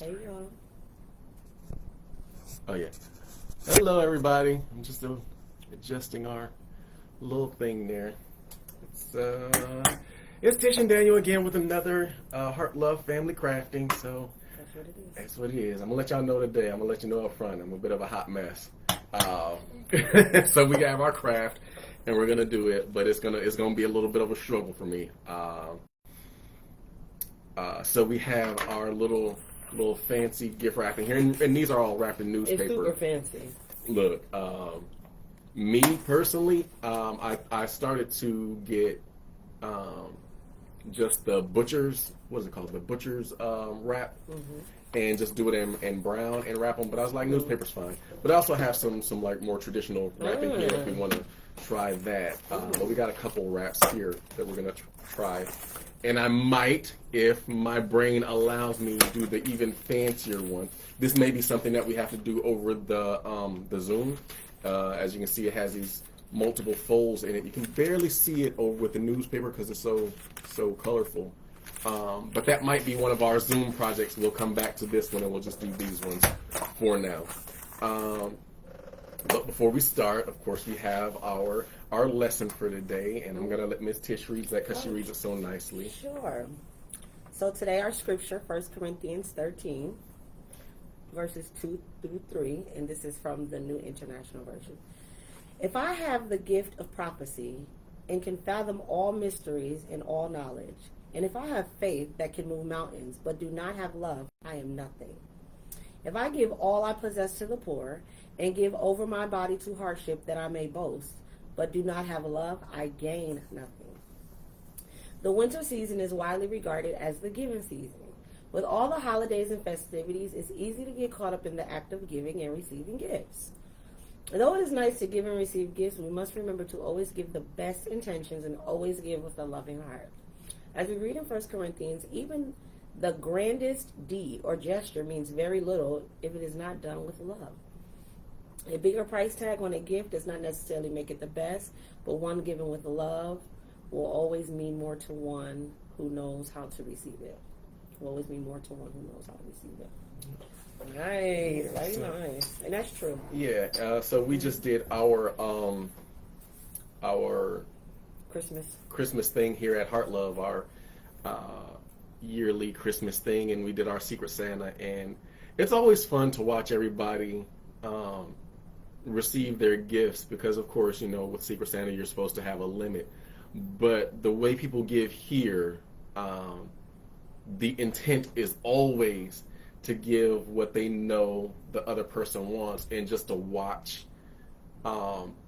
There you go. Oh yeah. Hello everybody. I'm just adjusting our little thing there. It's Tish and Daniel again with another Heart Love Family Crafting. So That's what it is. that's what it is. I'm gonna let y'all know today. I'm gonna let you know up front. I'm a bit of a hot mess. So we have our craft and we're gonna do it, but it's gonna be a little bit of a struggle for me. So we have our little fancy gift wrapping here, and these are all wrapped in newspaper. It's super fancy. Look, me personally, I started to get just the butcher's, what is it called? The butcher's wrap, and just do it in brown and wrap them. But I was like, newspaper's fine. But I also have some like more traditional wrapping here if we want to try that. But we got a couple wraps here that we're gonna try. And I might, if my brain allows me, do the even fancier one. This may be something that we have to do over the Zoom. As you can see, it has these multiple folds in it. You can barely see it over with the newspaper because it's so colorful. But that might be one of our Zoom projects. We'll come back to this one and we'll just do these ones for now. But before we start, of course, we have our lesson for today, and I'm going to let Miss Tish read that because she reads it so nicely. Sure. So today our scripture, 1 Corinthians 13, verses 2 through 3, and this is from the New International Version. If I have the gift of prophecy and can fathom all mysteries and all knowledge, and if I have faith that can move mountains but do not have love, I am nothing. If I give all I possess to the poor and give over my body to hardship that I may boast, but do not have love, I gain nothing. The winter season is widely regarded as the giving season. With all the holidays and festivities, it's easy to get caught up in the act of giving and receiving gifts. Though it is nice to give and receive gifts, we must remember to always give the best intentions and always give with a loving heart. As we read in 1 Corinthians, even the grandest deed or gesture means very little if it is not done with love. A bigger price tag on a gift does not necessarily make it the best, but one given with love will always mean more to one who knows how to receive it. Will always mean more to one who knows how to receive it. Nice, very nice, and that's true. Yeah. So we just did our Christmas thing here at Heart Love, our yearly Christmas thing, and we did our Secret Santa, and it's always fun to watch everybody receive their gifts because, of course, you know, with Secret Santa you're supposed to have a limit, but the way people give here, the intent is always to give what they know the other person wants, and just to watch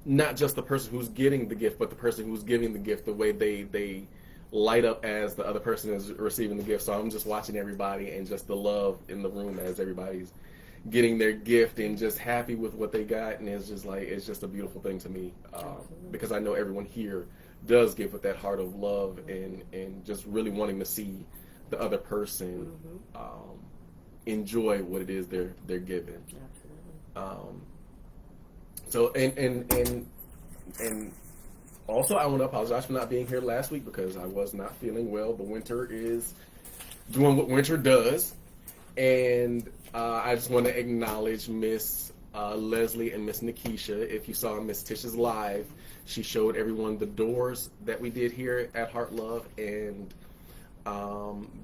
not just the person who's getting the gift, but the person who's giving the gift, the way they light up as the other person is receiving the gift. So I'm just watching everybody and just the love in the room as everybody's getting their gift and just happy with what they got, and it's just a beautiful thing to me, because I know everyone here does give with that heart of love and just really wanting to see the other person enjoy what it is they're giving. Absolutely. So and also I want to apologize for not being here last week because I was not feeling well. The winter is doing what winter does, and I just want to acknowledge Miss Leslie and Miss Nikisha. If you saw Miss Tish's live, she showed everyone the doors that we did here at Heart Love, and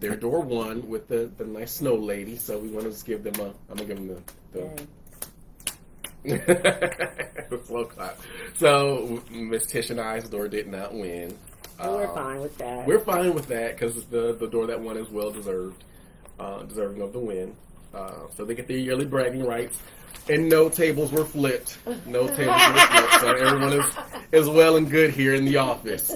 their door one with the nice snow lady. So we want to just give them I'm gonna give them the slow clap. So Miss Tish and I's door did not win. We're fine with that. We're fine with that because the door that won is well deserved, deserving of the win. So they get their yearly bragging rights, and no tables were flipped. No tables were flipped. So everyone is well and good here in the office.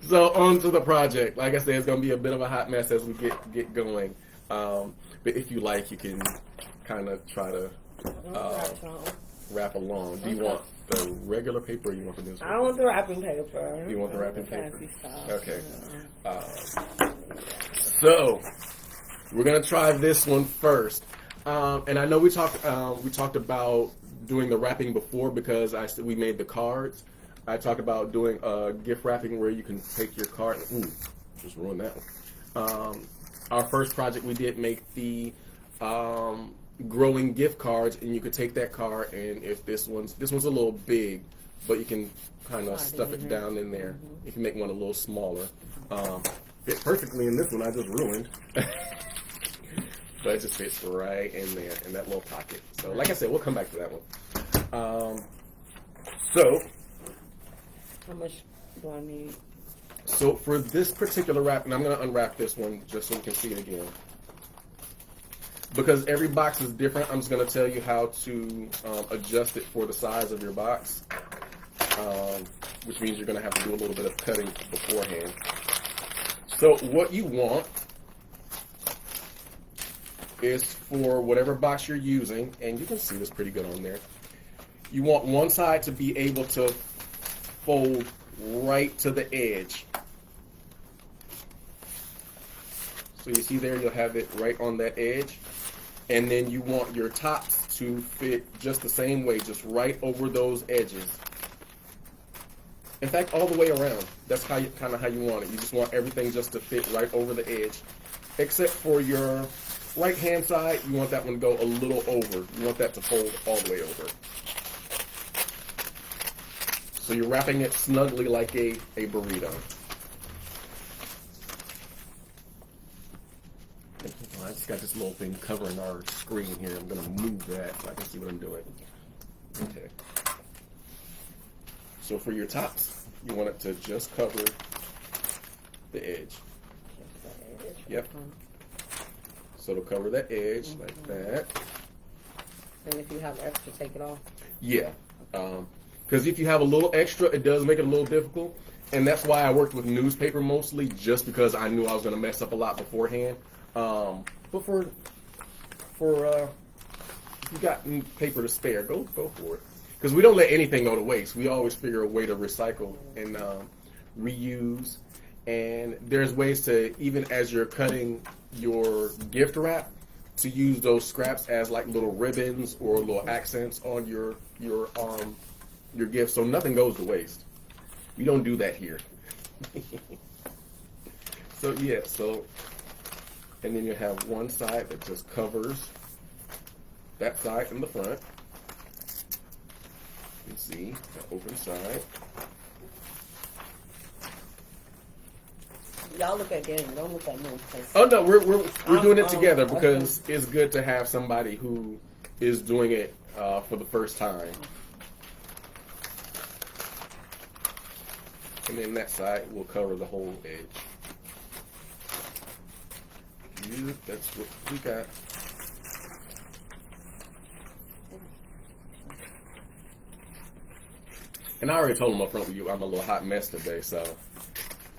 So on to the project. Like I said, it's going to be a bit of a hot mess as we get going. But if you like, you can kind of try to wrap along. Do you want the regular paper or you want the newspaper? I want the wrapping paper. You want the wrapping paper? Fancy stuff. Okay. So we're gonna try this one first. And I know we talked about doing the wrapping before because we made the cards. I talked about doing gift wrapping where you can take your card. Ooh, just ruined that one. Our first project we did make the growing gift cards, and you could take that card, and if this one's a little big, but you can kind of stuff it down in there. You can make one a little smaller. Fit perfectly in this one. I just ruined. But it just fits right in there in that little pocket. So, like I said, we'll come back to that one. So, how much do I need? So for this particular wrap, and I'm going to unwrap this one just so you can see it again. Because every box is different, I'm just going to tell you how to adjust it for the size of your box. Which means you're going to have to do a little bit of cutting beforehand. So what you want is for whatever box you're using, and you can see this pretty good on there, you want one side to be able to fold right to the edge. So you see there, you'll have it right on that edge. And then you want your tops to fit just the same way, just right over those edges. In fact, all the way around. That's how you kind of how you want it. You just want everything just to fit right over the edge. Except for your right hand side, you want that one to go a little over. You want that to fold all the way over. So you're wrapping it snugly like a burrito. I just got this little thing covering our screen here. I'm going to move that so I can see what I'm doing. Okay. So for your tops, you want it to just cover the edge. Yep. So it'll cover that edge like that. And if you have extra, take it off? Yeah. Because if you have a little extra, it does make it a little difficult. And that's why I worked with newspaper mostly, just because I knew I was going to mess up a lot beforehand. But for if you got paper to spare, go for it. Because we don't let anything go to waste. We always figure a way to recycle and reuse. And there's ways to, even as you're cutting your gift wrap, to use those scraps as like little ribbons or little accents on your gift, so nothing goes to waste. We don't do that here. So yeah, and then you have one side that just covers that side in the front. You see the open side. Y'all look at Danny. Don't look at me. Oh no, we're doing it together because it's good to have somebody who is doing it for the first time. And then that side will cover the whole edge. That's what we got. And I already told him up front with you, I'm a little hot mess today, so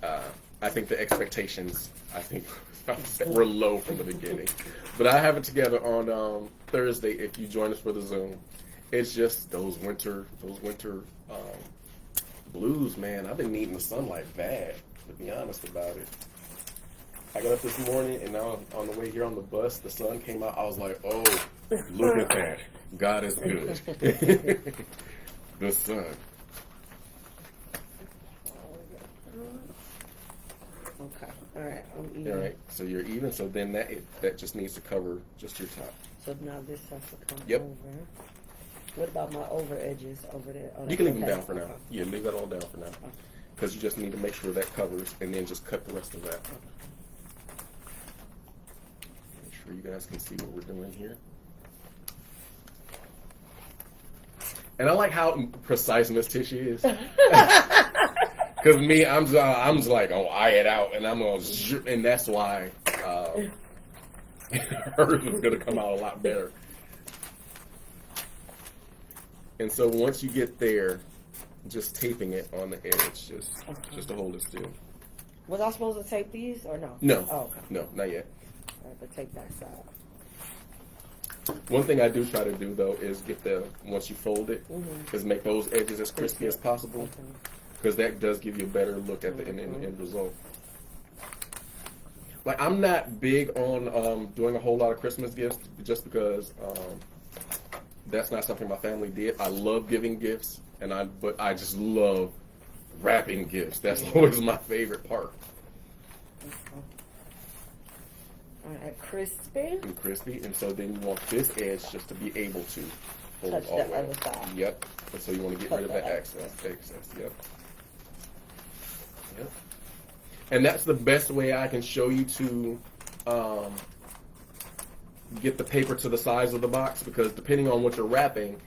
I think the expectations, were low from the beginning. But I have it together on Thursday if you join us for the Zoom. It's just those winter blues, man. I've been needing the sunlight bad, to be honest about it. I got up this morning, and now on the way here on the bus, the sun came out. I was like, oh, look at that. God is good. The sun. Okay. All right. I'm even. All right. So you're even. So then that just needs to cover just your top. So now this has to come Yep. over. What about my over edges over there? Oh, You can leave them okay. down for now. Yeah, leave that all down for now. Because you just need to make sure that covers, and then just cut the rest of that. Make sure you guys can see what we're doing here. And I like how precise Miss Tish is. Because me, I'm just like, oh, eye it out, and and that's why hers is gonna come out a lot better. And so once you get there, just taping it on the edge, just to hold it still. Was I supposed to tape these or no? No. Oh, okay. No, not yet. All right, but take that side. One thing I do try to do though is once you fold it, is make those edges as crispy as possible, because that does give you a better look at the end result. Like, I'm not big on doing a whole lot of Christmas gifts, just because that's not something my family did. I love giving gifts, but I just love wrapping gifts. That's always my favorite part. All right, crispy. And crispy. And so then you want this edge just to be able to fold Touch all the the way. other side. Yep. And so you want to get Cut rid of that the excess. Yep. Yep. And that's the best way I can show you to get the paper to the size of the box, because depending on what you're wrapping,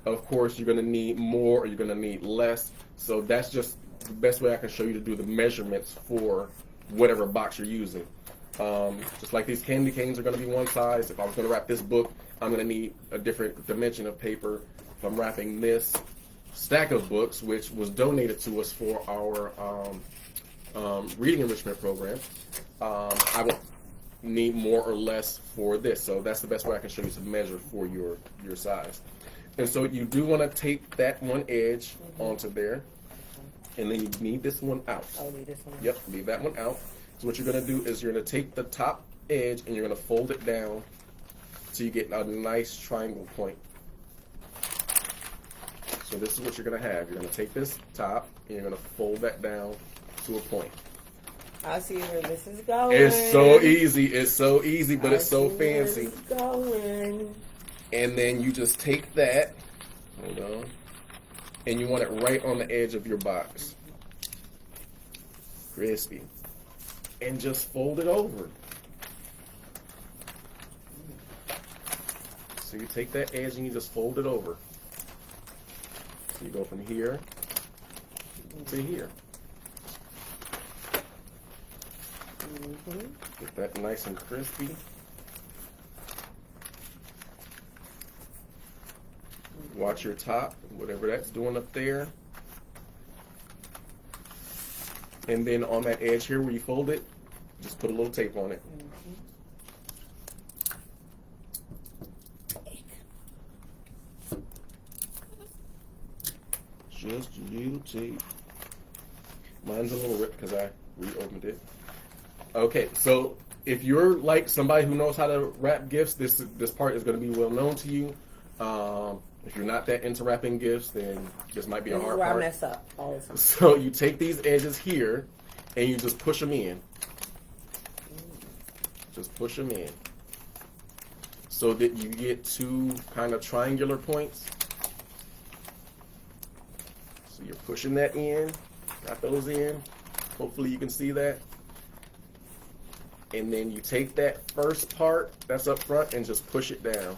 of course, you're going to need more or you're going to need less. So that's just the best way I can show you to do the measurements for whatever box you're using. Just like these candy canes are going to be one size. If I was going to wrap this book, I'm going to need a different dimension of paper. If I'm wrapping this stack of books, which was donated to us for our reading enrichment program, I will need more or less for this. So that's the best way I can show you to measure for your size. And so you do want to tape that one edge onto there, and then you need this one out. Oh, leave this one out. Yep, leave that one out. So what you're going to do is you're going to take the top edge and you're going to fold it down so you get a nice triangle point. So this is what you're going to have. You're going to take this top and you're going to fold that down to a point. I see where this is going. It's so easy. It's so easy, but it's so fancy. Where it's going. And then you just take that, hold on, and you want it right on the edge of your box. Crispy. And just fold it over. So you take that edge and you just fold it over. So you go from here to here. Get that nice and crispy. Watch your top, whatever that's doing up there. And then on that edge here where you fold it, just put a little tape on it. Just a little tape. Mine's a little ripped because I reopened it. Okay, so if you're like somebody who knows how to wrap gifts, this part is going to be well known to you. If you're not that into wrapping gifts, then this might be a hard part. I mess up all the time. So you take these edges here and you just push them in. Just push them in so that you get two kind of triangular points. So you're pushing that in, got those in. Hopefully you can see that. And then you take that first part that's up front and just push it down.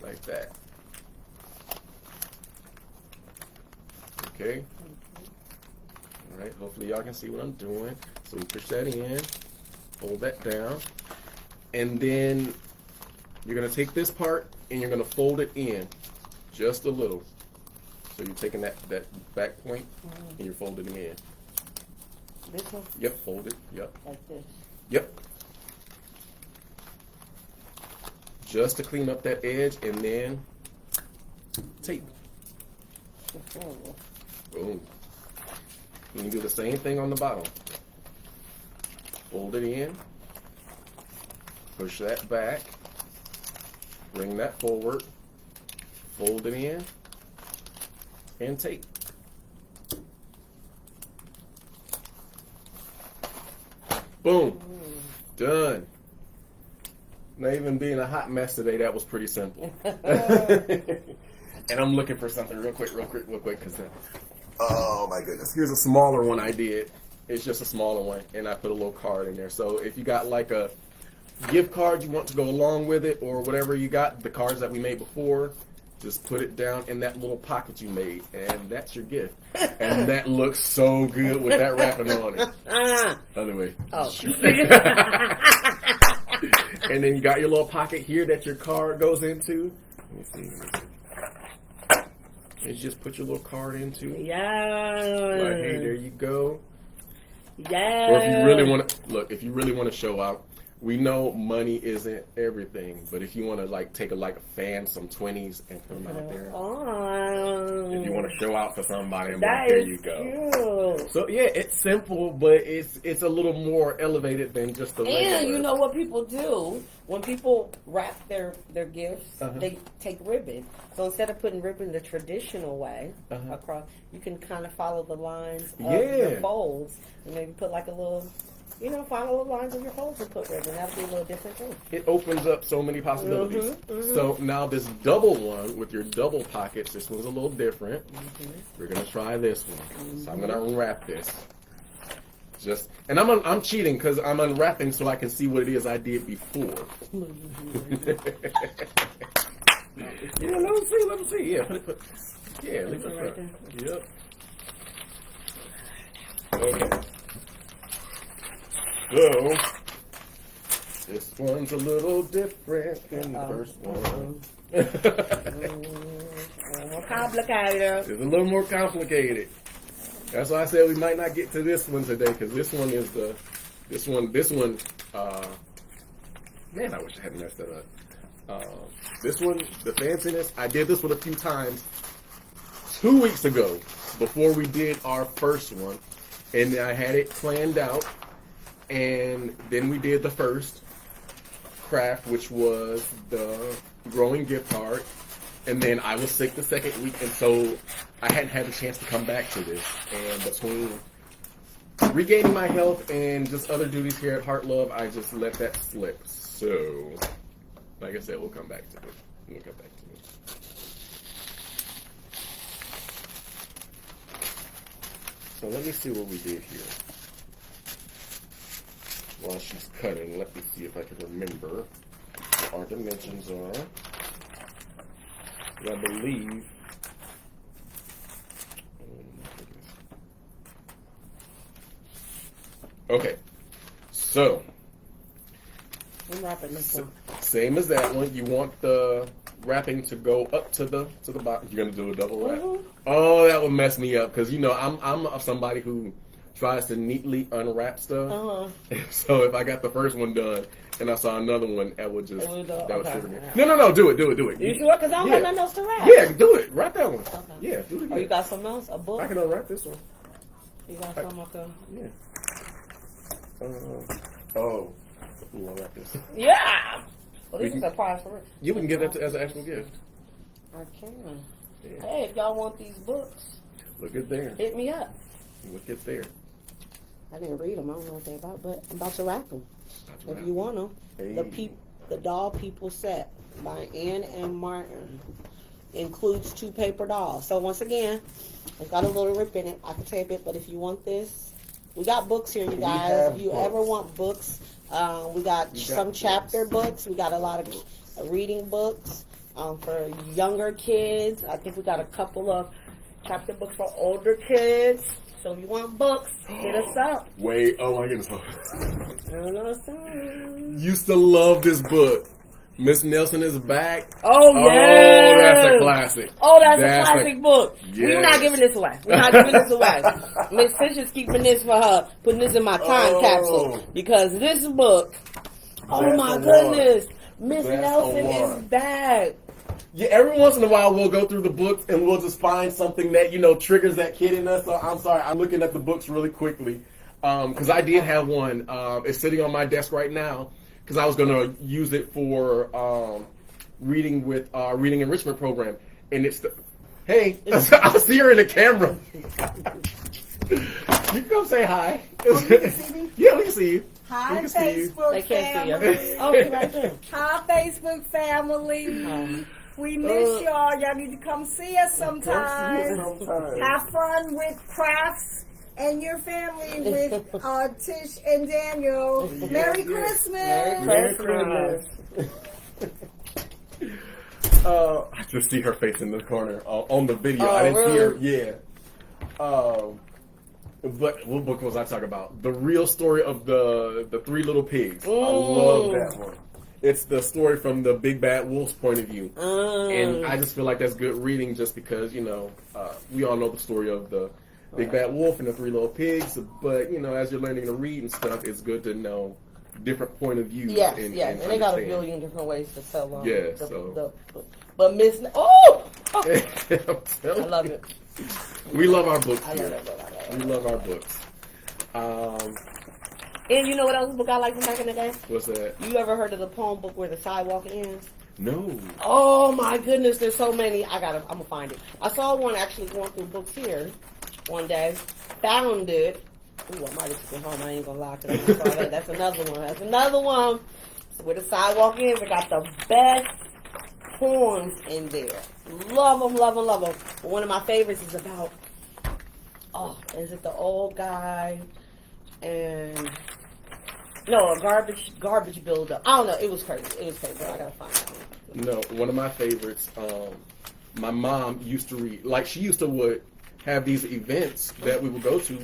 Like that. Okay. All right. Hopefully y'all can see what I'm doing. So you push that in, hold that down, and then you're gonna take this part and you're gonna fold it in just a little. So you're taking that back point and you're folding it in. This one? Yep. Fold it. Yep. Like this. Yep. Just to clean up that edge, and then tape. Boom. You can do the same thing on the bottom. Fold it in, push that back, bring that forward, fold it in, and tape. Boom. Done. Not even being a hot mess today, that was pretty simple. And I'm looking for something real quick, because oh my goodness, here's a smaller one I did. It's just a smaller one, and I put a little card in there. So if you got like a gift card you want to go along with it, or whatever you got, the cards that we made before, just put it down in that little pocket you made, and that's your gift. And that looks so good with that wrapping on it. Other way. Oh. And then you got your little pocket here that your card goes into. Let me see. And you just put your little card into. Yeah. Like, hey, there you go. Yeah. Or if you really want to look, if you really want to show out, we know money isn't everything, but if you want to like take a fan some 20s and put them out there, if you want to show out for somebody, there you go. Cute. So yeah, it's simple, but it's a little more elevated than just the regular. And you know what people do when people wrap their gifts, they take ribbon. So instead of putting ribbon the traditional way across, you can kind of follow the lines of the folds and maybe put like a little follow the lines of your holes and put ribbon. That'll be a little different too. It opens up so many possibilities. So now this double one with your double pockets, this one's a little different. We're gonna try this one. So I'm gonna unwrap this. And I'm cheating because I'm unwrapping so I can see what it is I did before. Yeah, let me see. Yeah, leave it right there. Yep. Okay. So this one's a little different than the first one. More complicated. It's a little more complicated. That's why I said we might not get to this one today, because this one is this one, man, I wish I hadn't messed that up. This one, the fanciness, I did this one a few times 2 weeks ago before we did our first one, and I had it planned out, and then we did the first craft, which was the growing gift card. And then I was sick the second week, and so I hadn't had a chance to come back to this. And between regaining my health and just other duties here at Heart Love, I just let that slip. So, like I said, we'll come back to it. So let me see what we did here. While she's cutting, let me see if I can remember what our dimensions are. I believe. Okay, so I'm wrapping this one. Same as that one. You want the wrapping to go up to the bottom. You're gonna do a double wrap. Oh, that would mess me up because I'm somebody who tries to neatly unwrap stuff. So if I got the first one done and I saw another one, that would just would trigger me. No, do it. You sure? Because I don't have nothing else to wrap. Yeah, do it. Wrap that one. Okay. Yeah, do it again. Oh, you got something else? A book? I can unwrap this one. You got something up there? Yeah. I'll wrap this. Yeah. Well, this is a prize for it. You can give that as an actual gift. I can. Yeah. Hey, if y'all want these books, look at there. hit me up. Look at there. I didn't read them. I don't know what they're about, but I'm about to wrap them. If you want them. Hey. The Doll People set by Ann and Martin includes 2 paper dolls. So once again, it's got a little rip in it. I can tape it, but if you want this, we got books here, you guys. If you ever want books, we got some chapter books. We got a lot of reading books for younger kids. I think we got a couple of chapter books for older kids. So if you want books, hit us up. Wait, oh my goodness. Used to love this book. Miss Nelson is back. Oh, yeah. Oh, that's a classic. Oh, that's a classic book. Yes. We're not giving this away. We're not giving this away. Miss Fisher's keeping this for her, putting this in my time capsule. Because this book, oh my goodness, Miss Nelson is back. Yeah, every once in a while we'll go through the books and we'll just find something that, triggers that kid in us. So I'm sorry, I'm looking at the books really quickly. Because I did have one. It's sitting on my desk right now. Because I was going to use it for reading with reading enrichment program. And it's hey, I see her in the camera. You can come say hi. Oh, you can see me? Yeah, we can see you. Hi, Facebook family. Oh, she's right there. Hi, Facebook family. We miss y'all. Y'all need to come see us sometime. Have fun with crafts and your family with Tish and Daniel. Merry Christmas. Merry Christmas. I just see her face in the corner on the video. I didn't see her. Yeah. But what book was I talking about? The Real Story of the Three Little Pigs. I love that one. It's the story from the Big Bad Wolf's point of view. And I just feel like that's good reading just because, we all know the story of the Big Bad Wolf and the Three Little Pigs. But, as you're learning to read and stuff, it's good to know different point of views. Yes, and and they got a billion different ways to tell them. Yeah, but Miss... I love it. We love our books I here. love it. We love our books. And you know what else book I liked from back in the day? What's that? You ever heard of the poem book Where the Sidewalk Ends? No. Oh my goodness, there's so many. I'm gonna find it. I saw one actually going through books here one day. Found it. Ooh, I might have took it home. I ain't gonna lie. 'Cause I saw that. That's another one. That's another one. So where the sidewalk is, it got the best poems in there. Love them, love them, love them. But one of my favorites is about, is it the old guy and no, a garbage builder. I don't know. It was crazy. It was crazy. I gotta find out. No, one of my favorites. My mom used to read. Like she used to would have these events that we would go to.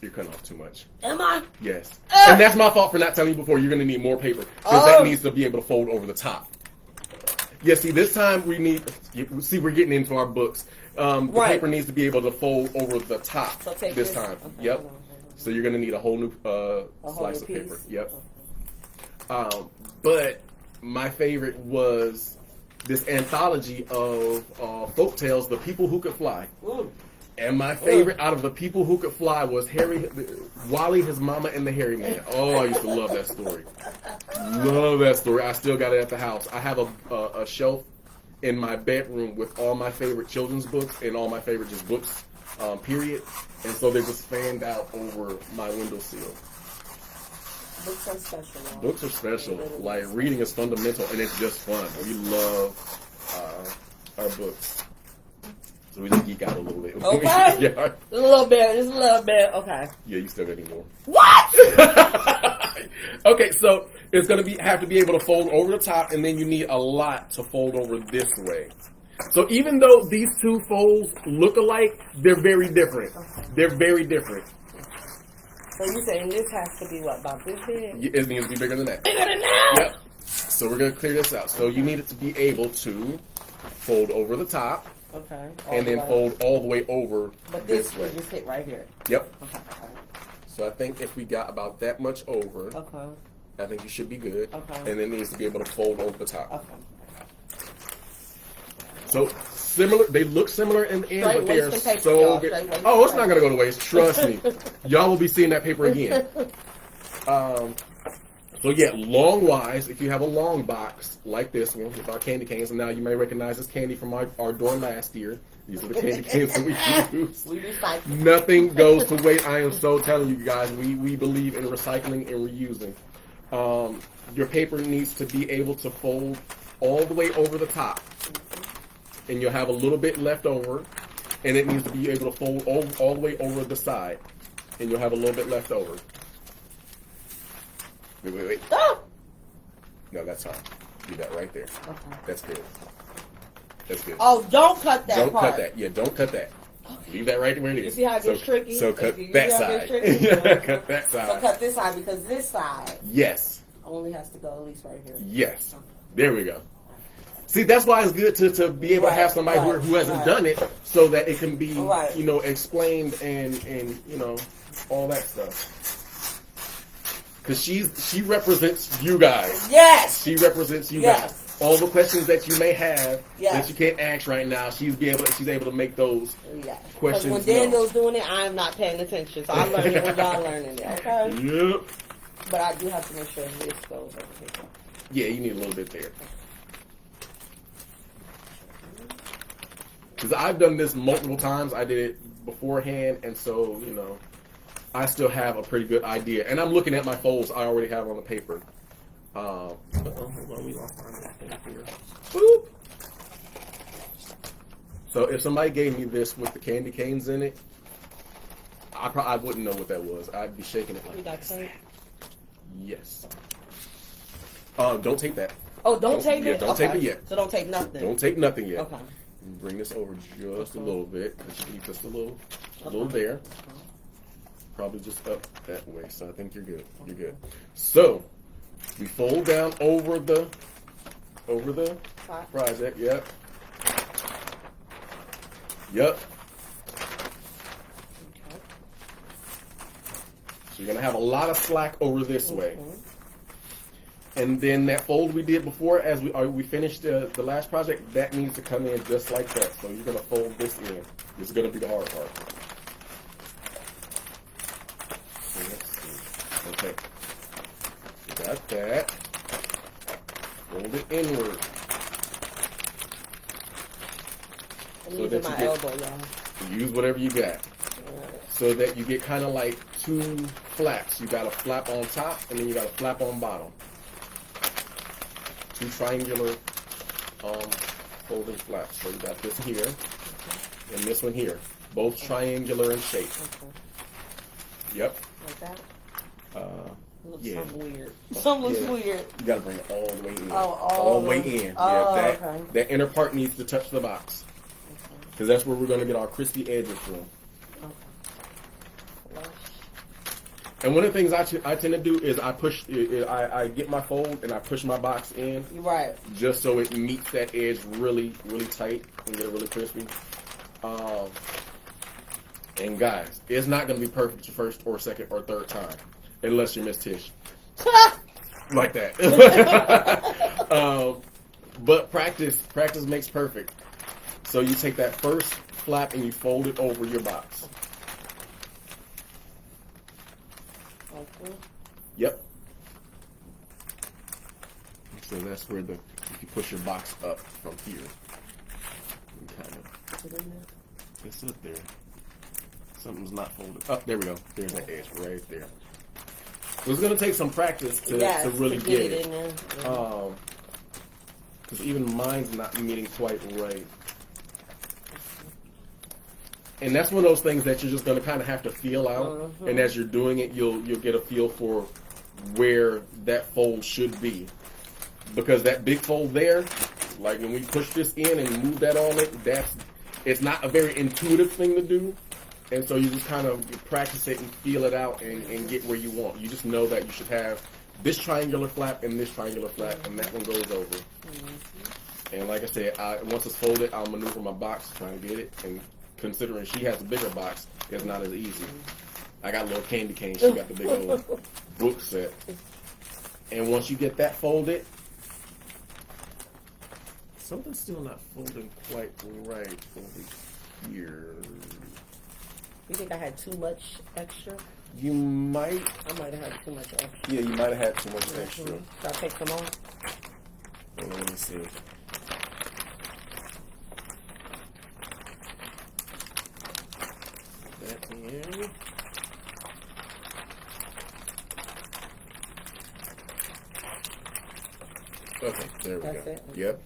You're cutting off too much. Am I? Yes. And that's my fault for not telling you before. You're going to need more paper. Because that needs to be able to fold over the top. Yeah, see, this time we need... See, we're getting into our books. The paper needs to be able to fold over the top this time. Okay, yep. Hold on. So you're going to need a whole new slice of paper. Yep. But my favorite was this anthology of folk tales, The People Who Could Fly. Ooh. And my favorite out of The People Who Could Fly was Wally, His Mama, and the Hairy Man. Oh, I used to love that story. Love that story. I still got it at the house. I have a shelf in my bedroom with all my favorite children's books and all my favorite just books, period. And so they're just fanned out over my windowsill. Books are special. Books are special. Like, reading is fundamental, and it's just fun. We love our books. So we just geek out a little bit. Okay. Yeah. Just a little bit. Okay. Yeah, you still got any more. What? Okay, so it's going to have to be able to fold over the top, and then you need a lot to fold over this way. So even though these two folds look alike, they're very different. They're very different. So you're saying this has to be what, about this big? It needs to be bigger than that. Bigger than that? Yep. So we're going to clear this out. So you need it to be able to fold over the top. Okay. And then fold all the way over this way. But this hit right here. Yep. Okay. So I think if we got about that much over, I think you should be good. Okay. And then it needs to be able to fold over the top. Okay. So similar, they look similar in the end, but they're paper, so good. Oh, it's not going to go to waste. Trust me. Y'all will be seeing that paper again. So yeah, long-wise, if you have a long box like this one with our candy canes, and now you may recognize this candy from our door last year. These are the candy canes that we use. We recycle. Nothing goes to waste. I am so telling you guys, we believe in recycling and reusing. Your paper needs to be able to fold all the way over the top. And you'll have a little bit left over. And it needs to be able to fold all the way over the side. And you'll have a little bit left over. Wait. Oh! No, that's fine. Do that right there. Okay. That's good. That's good. Oh, don't cut that Don't part. cut that. Yeah, don't cut that. Okay. Leave that right where it is. You see how it gets tricky? So cut that side. Cut that side. So cut this side because this side only has to go at least right here. Yes. Okay. There we go. See, that's why it's good to be able to have somebody who hasn't done it so that it can be, explained and all that stuff. Because she represents you guys. Yes. She represents you guys. All the questions that you may have that you can't ask right now, she's able to make those questions. Because when Daniel's doing it, I'm not paying attention. So I'm learning when y'all learning it. Okay. Yep. But I do have to make sure this goes over here. Yeah, you need a little bit there. Because I've done this multiple times. I did it beforehand, and so I still have a pretty good idea. And I'm looking at my folds I already have on the paper. Hold on, we lost our thing here. Boop. So if somebody gave me this with the candy canes in it, I wouldn't know what that was. I'd be shaking it like that. Yes. Don't take that. Oh, don't take it? Don't take it yet. So don't take nothing. Don't take nothing yet. Okay. Bring this over just a little bit. Because you need just a little there. Probably just up that way. So I think you're good. You're good. So we fold down over the project. Yep. Yep. So you're gonna have a lot of slack over this way. And then that fold we did before, as we finished the last project, that needs to come in just like that. So you're gonna fold this in. This is gonna be the hard part. So let's see. Okay. Got that. Fold it inward. I'm using my elbow, y'all. Use whatever you got. so that you get kind of like two flaps. You got a flap on top, and then you got a flap on bottom. Two triangular folding flaps. So you got this here and this one here, both triangular in shape. Yep. Like that? Looks Yeah. something weird. Something looks weird. You gotta bring it all the way in. Oh, all the way in. Oh, yeah, okay. that inner part needs to touch the box. Because that's where we're gonna get our crispy edges from. Okay. And one of the things I tend to do is I get my fold and I push my box in. Right. Just so it meets that edge really, really tight and get it really crispy. And guys, it's not going to be perfect the first or second or third time. Unless you're Miss Tish. Like that. But practice makes perfect. So you take that first flap and you fold it over your box. Okay. Yep. So that's where if you push your box up from here, you kind of, it's up there. Something's not folded. Oh, there we go. There's that edge right there. So it's going to take some practice to really get it. Because even mine's not meeting quite right. And that's one of those things that you're just going to kind of have to feel out. And as you're doing it, you'll get a feel for where that fold should be. Because that big fold there, like when we push this in and move that on it's not a very intuitive thing to do. And so you just kind of practice it and feel it out and get where you want. You just know that you should have this triangular flap and this triangular flap, and that one goes over. And like I said, once it's folded, I'll maneuver my box trying to get it. And considering she has a bigger box, it's not as easy. I got a little candy cane. She got the big old book set. And once you get that folded, something's still not folding quite right over here. You think I had too much extra? You might. I might have had too much extra. Yeah, you might have had too much extra. Should I take some off? Let me see. That in. Okay, there we That's go. it? Yep.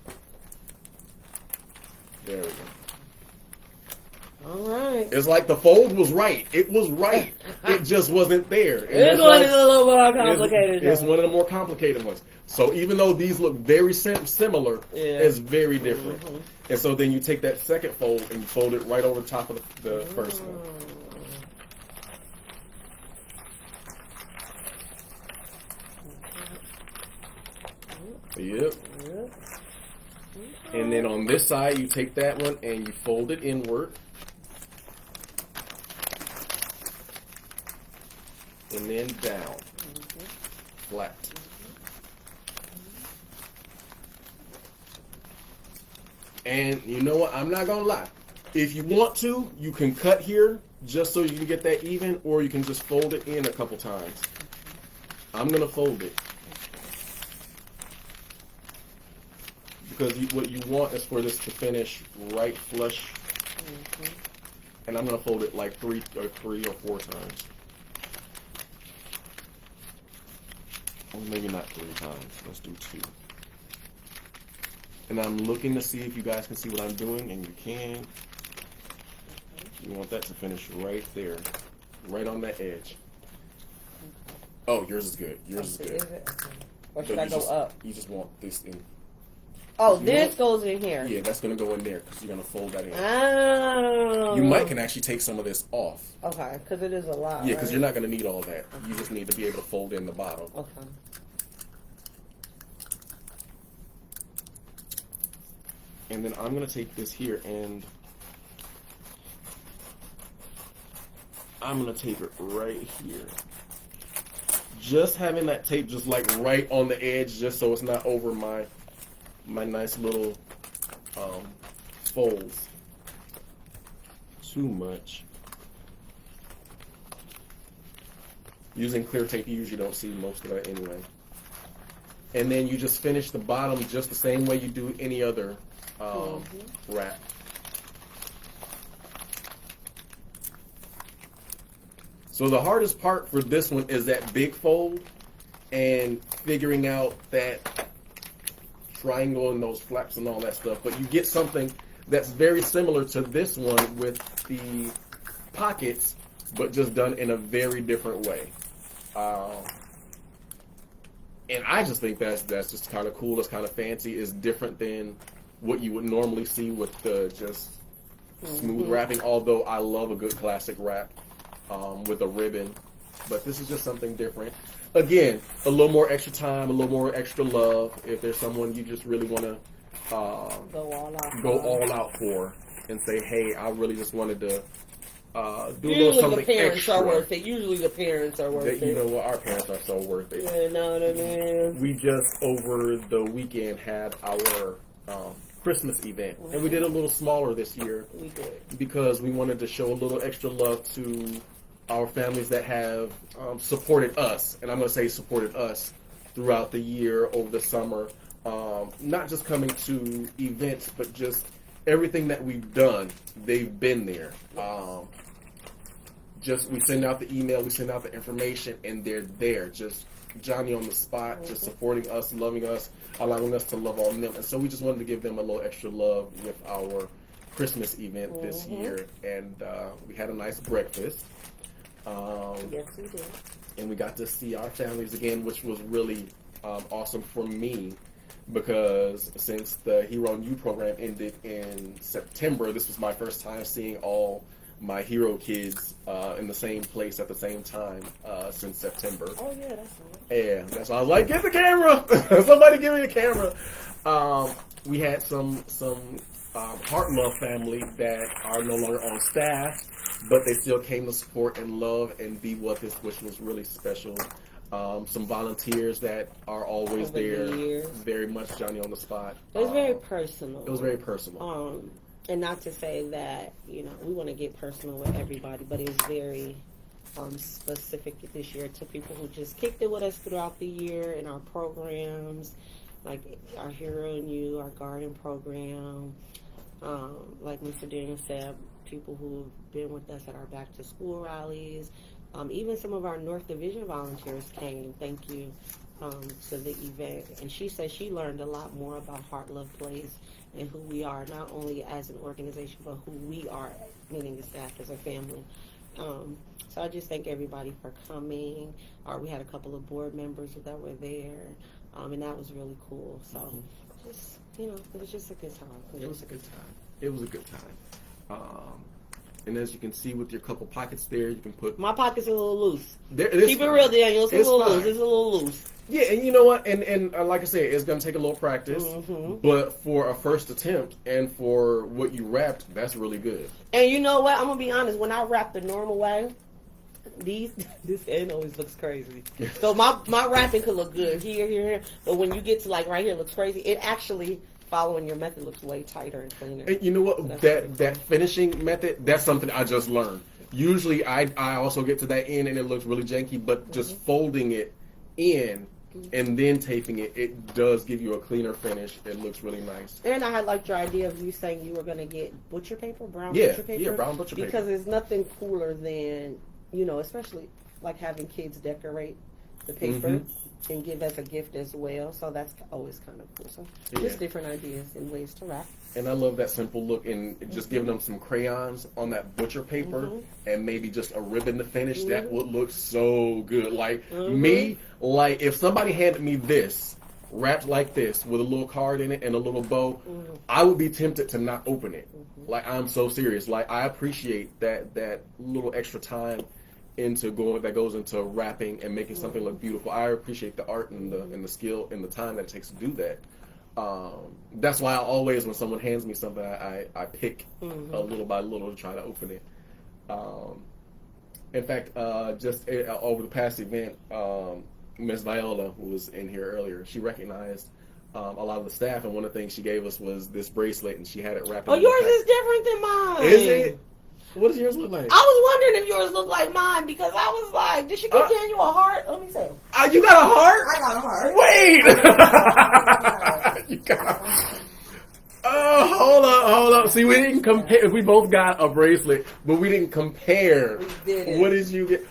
There we go. All right. It's like the fold was right. It was right. It just wasn't there. And It's one of the little more complicated. It's one of the more complicated ones. So even though these look very similar, it's very different. And so then you take that second fold and you fold it right over the top of the first one. Yep. And then on this side, you take that one and you fold it inward. And then down. Flat. And you know what? I'm not going to lie. If you want to, you can cut here just so you can get that even, or you can just fold it in a couple times. I'm going to fold it. Because what you want is for this to finish right flush. And I'm going to fold it like three or 4 times. Or maybe not 3 times. Let's do 2. And I'm looking to see if you guys can see what I'm doing, and you can. You want that to finish right there. Right on that edge. Oh, yours is good. Yours is good. Or should I go up? You just want this in. Oh, this goes in here. Yeah, that's going to go in there because you're going to fold that in. Oh. You might can actually take some of this off. Okay, because it is a lot. Yeah, because right? you're not going to need all that. You just need to be able to fold in the bottom. Okay. And then I'm going to take this here and I'm going to tape it right here. Just having that tape just like right on the edge just so it's not over my nice little folds too much. Using clear tape, you usually don't see most of that anyway. And then you just finish the bottom just the same way you do any other wrap. So the hardest part for this one is that big fold and figuring out that triangle and those flaps and all that stuff. But you get something that's very similar to this one with the pockets, but just done in a very different way. And I just think that's just kind of cool. It's kind of fancy. It's different than what you would normally see with the just smooth wrapping. Although I love a good classic wrap with a ribbon, but this is just something different. Again, a little more extra time, a little more extra love. If there's someone you just really want to go all out for, and say, hey, I really just wanted to do a little something extra. Are worth it. Usually the parents are worth it. You know what? Our parents are so worth it. You know what I mean? We just, over the weekend, had our Christmas event. And we did a little smaller this year. We did. Because we wanted to show a little extra love to our families that have supported us. And I'm going to say supported us throughout the year, over the summer. Not just coming to events, but just everything that we've done, they've been there. Just we send out the email, we send out the information, and they're there. Just Johnny on the spot, just supporting us, loving us, allowing us to love on them. And so we just wanted to give them a little extra love with our Christmas event this year. And we had a nice breakfast. Yes, we did. And we got to see our families again, which was really awesome for me. Because since the Hero and You program ended in September, this was my first time seeing all my Hero kids in the same place at the same time since September. Oh, yeah, that's right. Yeah, that's why I was like, get the camera! Somebody give me a camera! We had some Heart Love family that are no longer on staff, but they still came to support and love and be with us, which was really special. Some volunteers that are always Over there, the years. very much Johnny on the spot. It was very personal. It was very personal. And not to say that, we want to get personal with everybody, but it was very specific this year to people who just kicked it with us throughout the year in our programs, like our Hero and You, our garden program, like Mr. Daniel said, people who've been with us at our back to school rallies. Even some of our North Division volunteers came. Thank you to the event. And she said she learned a lot more about Heart Love Place and who we are, not only as an organization, but who we are, meaning the staff as a family. So I just thank everybody for coming. We had a couple of board members that were there, and that was really cool. So just, it was just a good time. It was a good time. It was a good time. And as you can see with your couple pockets there, you can put... My pockets are a little loose. Keep it real, Daniel. It's a little loose. It's a little loose. Yeah, and you know what? And like I said, it's going to take a little practice. But for a first attempt and for what you wrapped, that's really good. And you know what? I'm going to be honest. When I wrap the normal way, this end always looks crazy. So my wrapping could look good here. But when you get to like right here, it looks crazy. It actually... following your method looks way tighter and cleaner. And you know what? So that finishing method, that's something I just learned. Usually I also get to that end and it looks really janky, but just folding it in and then taping it, it does give you a cleaner finish. It looks really nice. And I had liked your idea of you saying you were going to get butcher paper, brown butcher paper. Yeah, brown butcher paper. Because there's nothing cooler than, especially like having kids decorate the paper and give as a gift as well. So that's always kind of cool. So just different ideas and ways to wrap. And I love that simple look and just giving them some crayons on that butcher paper and maybe just a ribbon to finish. That would look so good. Like me, like if somebody handed me this wrapped like this with a little card in it and a little bow, I would be tempted to not open it. Like I'm so serious. Like I appreciate that little extra time that goes into wrapping and making something look beautiful. I appreciate the art and the skill and the time that it takes to do that. That's why I always, when someone hands me something, I pick a little by little to try to open it. In fact, just over the past event, Ms. Viola, who was in here earlier, she recognized a lot of the staff, and one of the things she gave us was this bracelet, and she had it wrapped. Oh, yours is different than mine. Is it? What does yours look like? I was wondering if yours looked like mine because I was like, did she give Daniel a heart? Let me see. You got a heart? I got a heart. Wait! You got a heart. Oh, hold up. See, we didn't compare. We both got a bracelet, but we didn't compare. We didn't. What did you get?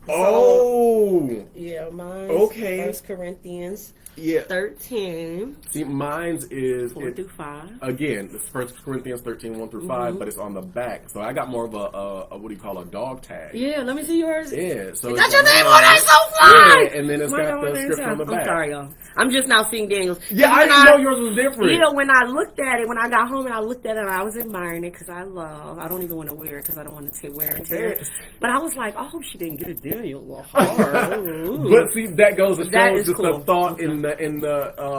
Oh, Yeah, mine. Okay. 1 Corinthians yeah. 13, See, mine's is 4 through 5. again. It's 1 Corinthians 13, 1 through 5, but it's on the back. So I got more of a what do you call a dog tag? Yeah, let me see yours. Yeah. So Got it's your got name mine. on that, so fly! Yeah, and then it's got the scripture on the back. I'm sorry, y'all. I'm just now seeing Daniel's. Yeah, I didn't know yours was different. Yeah, when I looked at it, when I got home and I looked at it, I was admiring it because I don't even want to wear it because I don't want to take wear and tear. Yes. But I was like, I hope she didn't get a Daniel a heart. But see, that goes to That show is just cool. the thought in the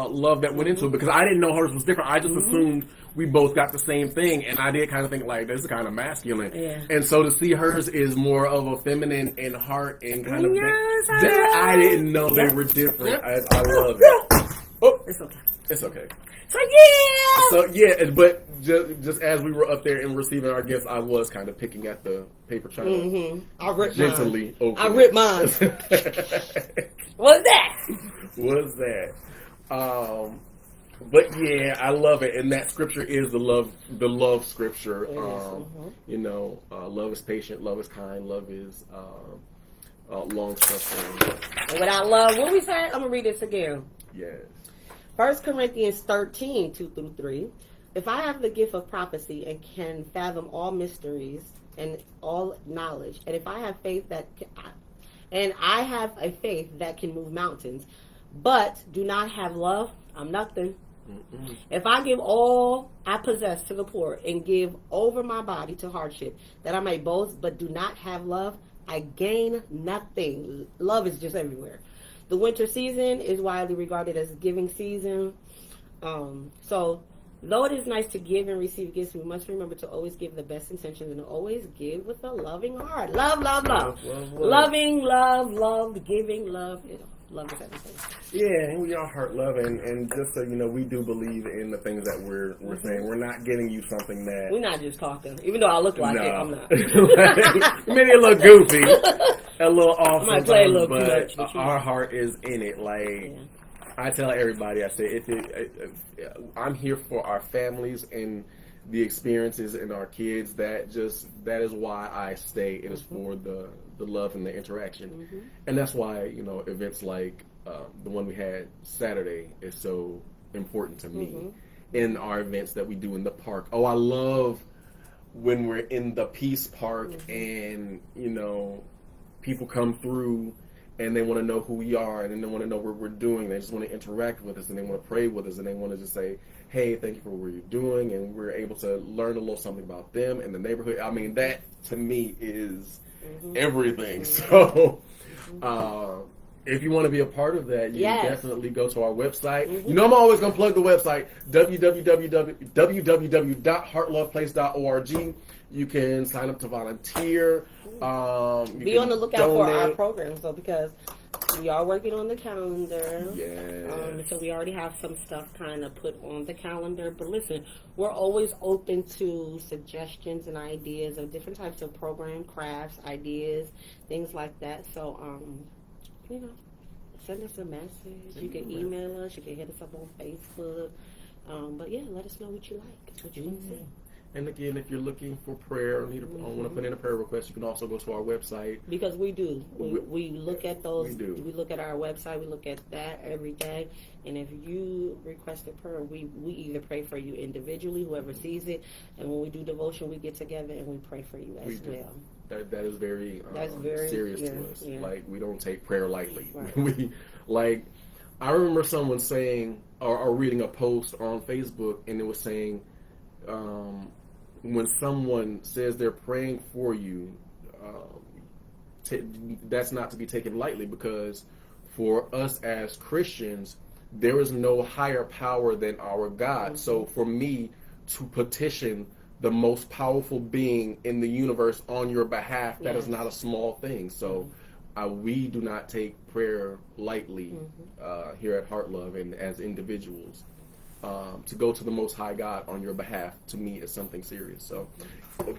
love that went into it, because I didn't know hers was different. I just assumed we both got the same thing, and I did kind of think like this is kind of masculine. Yeah. And so to see hers is more of a feminine in heart and kind of Yes, I didn't know they were different. I love it. Oh, It's okay. it's okay. So yeah. So yeah, but just as we were up there and receiving our gifts, I was kind of picking at the paper china I ripped gently. mine. Open I ripped mine. What's that? Was that? But yeah, I love it, and that scripture is the love scripture. You know, love is patient, love is kind, love is long suffering. And without love, what we say? I'm gonna read this again. Yes. 1 Corinthians 13, 2 through 3. If I have the gift of prophecy and can fathom all mysteries and all knowledge, and if I have faith I have a faith that can move mountains, but do not have love, I'm nothing. Mm-mm. If I give all I possess to the poor and give over my body to hardship, that I may boast, but do not have love, I gain nothing. Love is just everywhere. The winter season is widely regarded as a giving season. So, though it is nice to give and receive gifts, we must remember to always give the best intentions and to always give with a loving heart. Love, love, love. Loving, love, giving, love. Love is everything. Yeah, and we all heart love, and just so you know, we do believe in the things that we're saying. We're not getting you something that... We're not just talking. Even though I look like it, I'm not. Maybe a little goofy, a little off I might play a little but too much, our heart is in it. Like, I tell everybody, I say, I'm here for our families and the experiences and our kids. That is why I stay. It is for the love and the interaction, and that's why, you know, events like the one we had Saturday is so important to me. In our events that we do in the park. Oh, I love when we're in the Peace Park and, you know, people come through and they want to know who we are, and then they want to know what we're doing. They just want to interact with us, and they want to pray with us, and they want to just say, hey, thank you for what you're doing, and we're able to learn a little something about them and the neighborhood. I mean, that to me is everything. So if you want to be a part of that, you can definitely go to our website. You know, I'm always going to plug the website, www.heartloveplace.org. You can sign up to volunteer. Be on the lookout for our programs, though, because we are working on the calendar. So we already have some stuff kind of put on the calendar. But listen, we're always open to suggestions and ideas of different types of program, crafts, ideas, things like that. So, you know, send us a message. You can email us. You can hit us up on Facebook. But yeah, let us know what you like, what you want to see. And again, if you're looking for prayer or want to put in a prayer request, you can also go to our website. Because we do. We look at those. We do. We look at our website. We look at that every day. And if you request a prayer, we either pray for you individually, whoever sees it. And when we do devotion, we get together and we pray for you as well. That is very, very serious to us. Yeah. Like, we don't take prayer lightly. Right. I remember someone saying, or reading a post on Facebook, and it was saying, when someone says they're praying for you, that's not to be taken lightly, because for us as Christians, there is no higher power than our God. So for me to petition the most powerful being in the universe on your behalf, that is not a small thing. So we do not take prayer lightly here at Heart Love and as individuals. To go to the Most High God on your behalf, to me, is something serious. So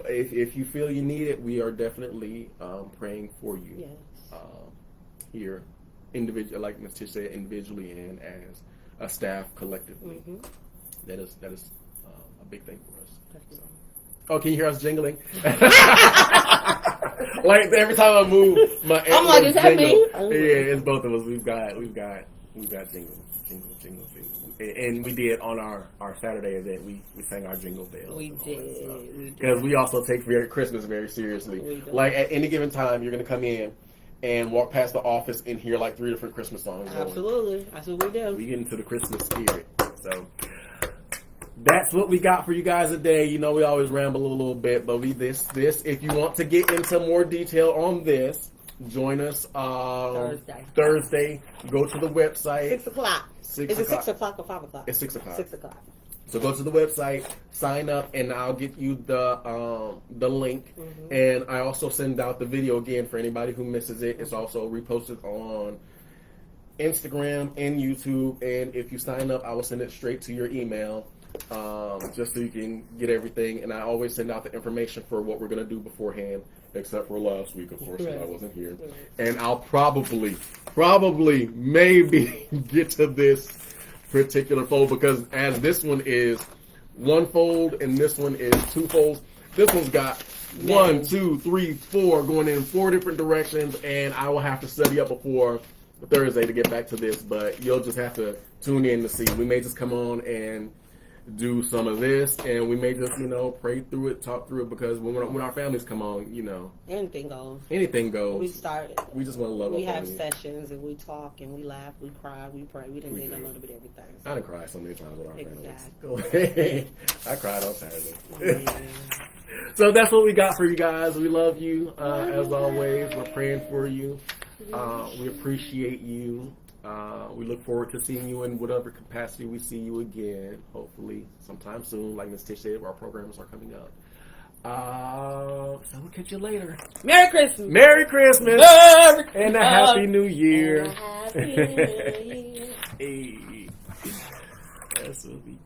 if you feel you need it, we are definitely praying for you here, like Ms. Tish said, individually and as a staff collectively. That is a big thing for us. So. Oh, can you hear us jingling? Like every time I move, my I'm like, is that me? jingle. Yeah, it's both of us. We've got jingles. And we did on our Saturday event. We sang our jingle bells. We did. Because we also take Christmas very seriously. Like at any given time, you're gonna come in and walk past the office and hear like 3 different Christmas songs. Absolutely, that's what we do. We get into the Christmas spirit. So that's what we got for you guys today. You know, we always ramble a little bit, but this. If you want to get into more detail on this, join us Thursday. Go to the website. 6 o'clock. Is it 6 o'clock or 5 o'clock? It's 6 o'clock. 6 o'clock. So go to the website, sign up, and I'll get you the link. Mm-hmm. And I also send out the video again for anybody who misses it. It's also reposted on Instagram and YouTube. And if you sign up, I will send it straight to your email, just so you can get everything. And I always send out the information for what we're going to do beforehand, except for last week, of course, when I wasn't here. And I'll probably, maybe get to this particular fold, because as this one is 1 fold and this one is 2 folds, this one's got 1, 2, 3, 4 going in 4 different directions, and I will have to study up before Thursday to get back to this, but you'll just have to tune in to see. We may just come on and do some of this, and we may just, pray through it, talk through it, because when our families come on, anything goes. Anything goes. We started. We just want to love. We have sessions, and we talk, and we laugh, we cry, we pray. We done did a little bit of everything. I done cried so many times with our families. I cried on Saturday. So that's what we got for you guys. We love you, as always. We're praying for you. We appreciate you. We look forward to seeing you in whatever capacity we see you again, hopefully sometime soon. Like Ms. Tish said, our programs are coming up. So we'll catch you later. Merry Christmas. Merry Christmas. And a Happy New Year. Happy New Year. Hey. That's what we got.